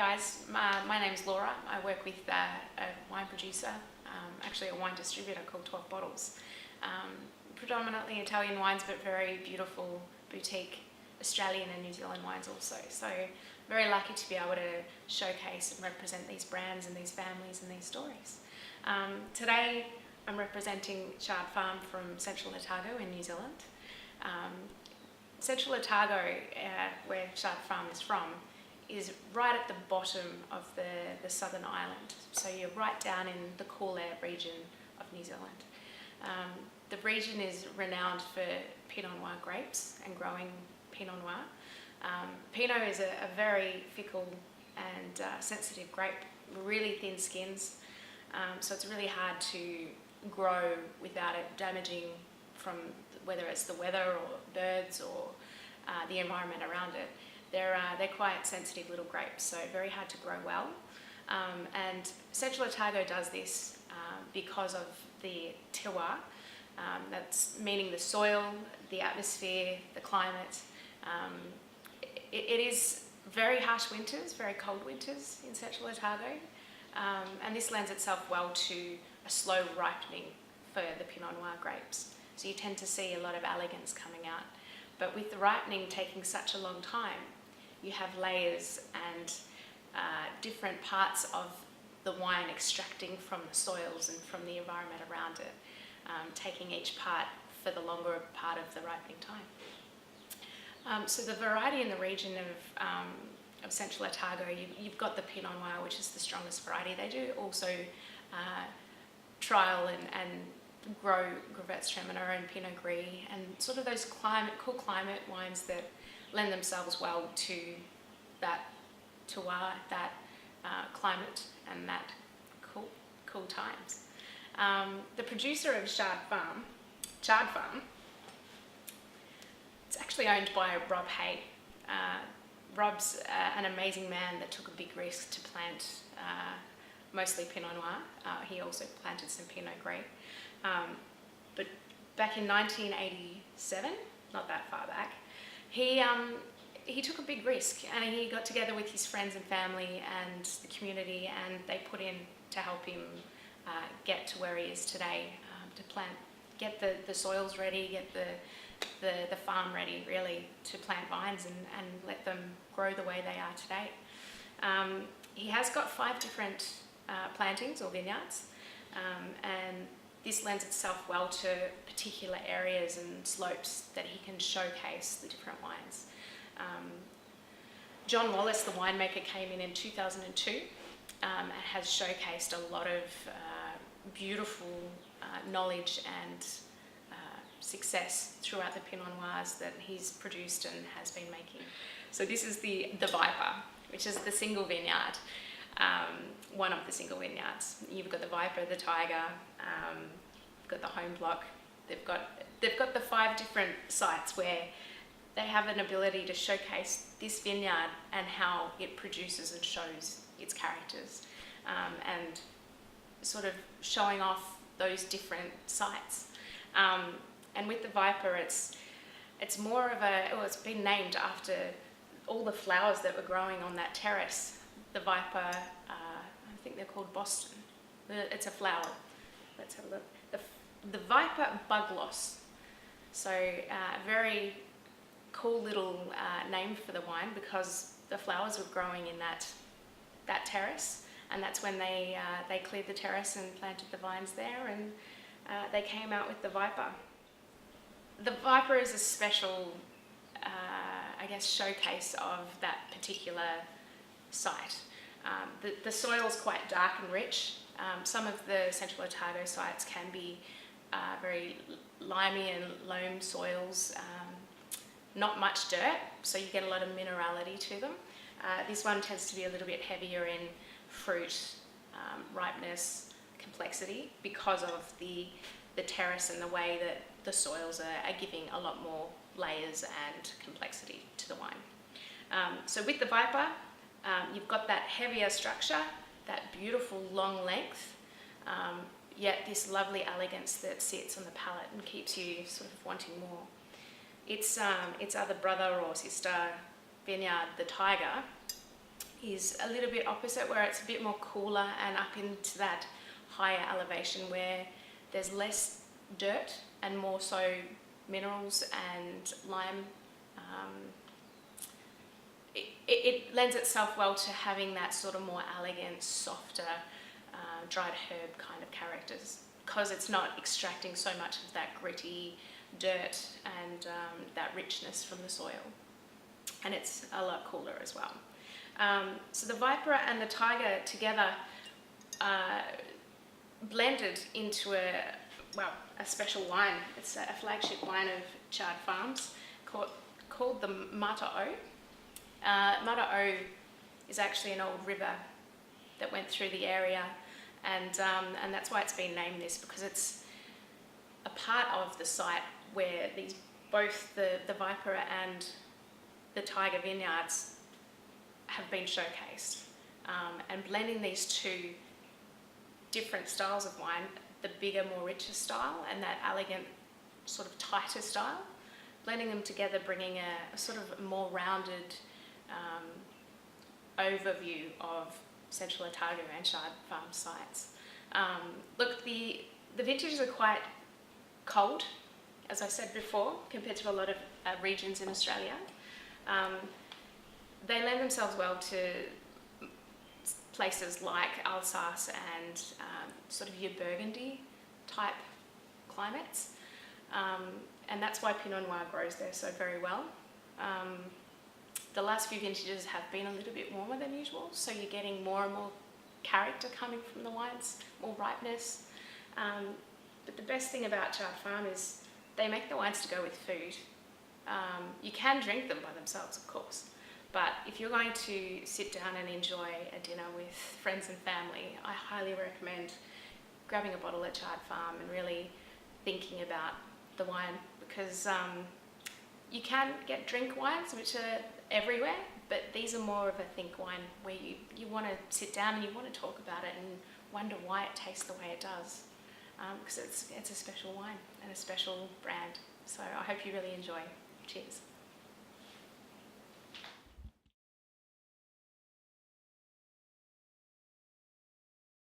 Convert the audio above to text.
guys, my name's Laura. I work with a wine producer, actually a wine distributor called 12 Bottles. Predominantly Italian wines, but very beautiful boutique Australian and New Zealand wines also. So very lucky to be able to showcase and represent these brands and these families and these stories. Today I'm representing Chard Farm from Central Otago in New Zealand. Central Otago, where Chard Farm is from, is right at the bottom of the southern island. So you're right down in the cool air region of New Zealand. The region is renowned for Pinot Noir grapes and growing Pinot Noir. Pinot is a very fickle and sensitive grape, really thin skins, so it's really hard to grow without it damaging from whether it's the weather or birds or the environment around it. They're quite sensitive little grapes, so very hard to grow well. And Central Otago does this because of the terroir, that's meaning the soil, the atmosphere, the climate. It is very harsh winters, very cold winters in Central Otago, and this lends itself well to a slow ripening for the Pinot Noir grapes. So you tend to see a lot of elegance coming out. But with the ripening taking such a long time, you have layers and different parts of the wine extracting from the soils and from the environment around it, taking each part for the longer part of the ripening time. So the variety in the region of Central Otago, you've got the Pinot Noir, which is the strongest variety. They do also trial and grow Gewürztraminer and Pinot Gris and sort of those cool climate wines that lend themselves well to that terroir, that climate and that cool times. The producer of Chard Farm, it's actually owned by Rob Hay. Rob's an amazing man that took a big risk to plant mostly Pinot Noir. He also planted some Pinot Gris. But back in 1987, not that far back, he took a big risk and he got together with his friends and family and the community, and they put in to help him get to where he is today, to plant, get the soils ready, get the farm ready really to plant vines and let them grow the way they are today. He has got 5 different plantings or vineyards, and this lends itself well to particular areas and slopes that he can showcase the different wines. John Wallace, the winemaker, came in 2002 and has showcased a lot of beautiful knowledge and success throughout the Pinot Noirs that he's produced and has been making. So this is the Viper, which is the single vineyard, one of the single vineyards. You've got the Viper, the Tiger, you've got the Home Block. They've got the 5 different sites where they have an ability to showcase this vineyard and how it produces and shows its characters, and sort of showing off those different sites. And with the Viper, it's more of it's been named after all the flowers that were growing on that terrace. The Viper, I think they're called Boston. It's a flower. Let's have a look. The Viper Bugloss. So very cool little name for the wine, because the flowers were growing in that terrace, and that's when they cleared the terrace and planted the vines there, and they came out with the Viper. The Viper is a special, I guess, showcase of that particular site. The soil's quite dark and rich. Some of the Central Otago sites can be very limey and loam soils, not much dirt, so you get a lot of minerality to them. This one tends to be a little bit heavier in fruit, ripeness, complexity, because of the terrace and the way that the soils are giving a lot more layers and complexity to the wine. So with the Viper, you've got that heavier structure, that beautiful long length, yet this lovely elegance that sits on the palate and keeps you sort of wanting more. Its other brother or sister vineyard, the Tiger, is a little bit opposite, where it's a bit more cooler and up into that higher elevation where there's less dirt and more so minerals and lime. It lends itself well to having that sort of more elegant, softer, dried herb kind of characters, because it's not extracting so much of that gritty dirt and that richness from the soil. And it's a lot cooler as well. So the Viper and the Tiger together blended into a special wine. It's a flagship wine of Chard Farms called the Mata O. Mata O is actually an old river that went through the area, and that's why it's been named this, because it's a part of the site where both the Viper and the Tiger vineyards have been showcased, and blending these two different styles of wine, the bigger, more richer style and that elegant, sort of tighter style, blending them together, bringing a sort of more rounded overview of Central Otago and Chard Farm sites. Look, the vintages are quite cold, as I said before, compared to a lot of regions in Australia. They lend themselves well to places like Alsace and sort of your Burgundy type climates, and that's why Pinot Noir grows there so very well. The last few vintages have been a little bit warmer than usual, so you're getting more and more character coming from the wines, more ripeness. But the best thing about Chard Farm is they make the wines to go with food. You can drink them by themselves, of course, but if you're going to sit down and enjoy a dinner with friends and family, I highly recommend grabbing a bottle at Chard Farm and really thinking about the wine, because you can get drink wines which are everywhere, but these are more of a think wine where you want to sit down and you want to talk about it and wonder why it tastes the way it does, because it's a special wine and a special brand. So I hope you really enjoy. Cheers.